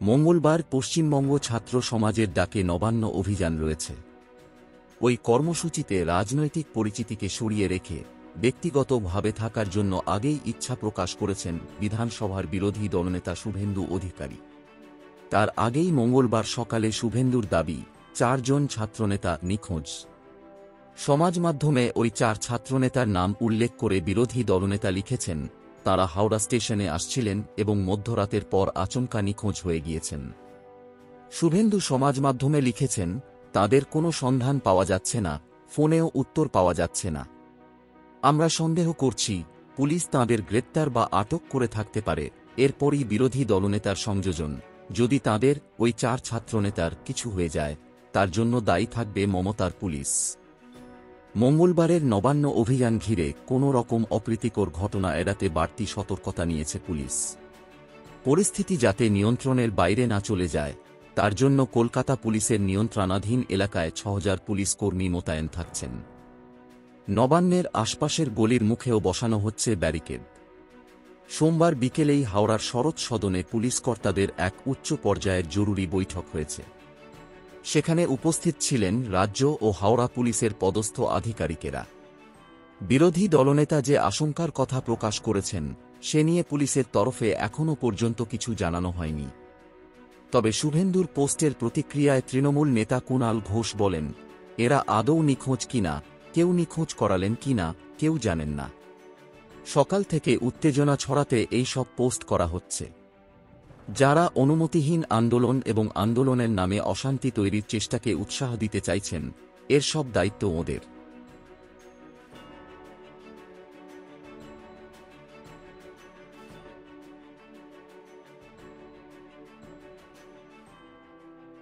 মঙ্গলবার পশ্চিমবঙ্গ ছাত্র সমাজের ডাকে নবান্ন অভিযান রয়েছে। ওই কর্মসূচিতে রাজনৈতিক পরিচিতিকে সরিয়ে রেখে ব্যক্তিগতভাবে থাকার জন্য আগেই ইচ্ছা প্রকাশ করেছেন বিধানসভার বিরোধী দলনেতা শুভেন্দু অধিকারী। তার আগেই মঙ্গলবার সকালে শুভেন্দুর দাবি 4 জন ছাত্রনেতা নিখোঁজ। সমাজ মাধ্যমে ওই 4 ছাত্রনেতার নাম উল্লেখ করে বিরোধী দলনেতা লিখেছেন, তাঁরা হাওড়া স্টেশনে আসছিলেন এবং মধ্যরাতের পর আচমকা নিখোঁজ হয়ে গিয়েছেন। শুভেন্দু সমাজ মাধ্যমে লিখেছেন, তাদের কোনো সন্ধান পাওয়া যাচ্ছে না, ফোনেও উত্তর পাওয়া যাচ্ছে না। আমরা সন্দেহ করছি পুলিশ তাঁদের গ্রেপ্তার বা আটক করে থাকতে পারে। এরপরই বিরোধী দলনেতার সংযোজন, যদি তাঁদের ওই 4 ছাত্রনেতার কিছু হয়ে যায় তার জন্য দায়ী থাকবে মমতার পুলিশ। মঙ্গলবারের নবান্ন অভিযান ঘিরে কোনো রকম অপ্রীতিকর ঘটনা এড়াতে বাড়তি সতর্কতা নিয়েছে পুলিশ। পরিস্থিতি যাতে নিয়ন্ত্রণের বাইরে না চলে যায় তার জন্য কলকাতা পুলিশের নিয়ন্ত্রণাধীন এলাকায় 6000 পুলিশ কর্মী মোতায়েন থাকছেন। নবান্নের আশপাশের গলির মুখেও বসানো হচ্ছে ব্যারিকেড। সোমবার বিকেলেই হাওড়ার শরৎ সদনে পুলিশ কর্তাদের এক উচ্চ পর্যায়ের জরুরি বৈঠক হয়েছে। সেখানে উপস্থিত ছিলেন রাজ্য ও হাওড়া পুলিশের পদস্থ আধিকারিকেরা। বিরোধী দলনেতা যে আশঙ্কার কথা প্রকাশ করেছেন সে নিয়ে পুলিশের তরফে এখনও পর্যন্ত কিছু জানানো হয়নি। তবে শুভেন্দুর পোস্টের প্রতিক্রিয়ায় তৃণমূল নেতা কুণাল ঘোষ বলেন, এরা আদৌ নিখোঁজ কিনা, কেউ নিখোঁজ করালেন কিনা কেউ জানেন না। সকাল থেকে উত্তেজনা ছড়াতে এই সব পোস্ট করা হচ্ছে। যারা অনুমতিহীন আন্দোলন এবং আন্দোলনের নামে অশান্তি তৈরির চেষ্টাকে উৎসাহ দিতে চাইছেন, এর সব দায়িত্ব ওদের।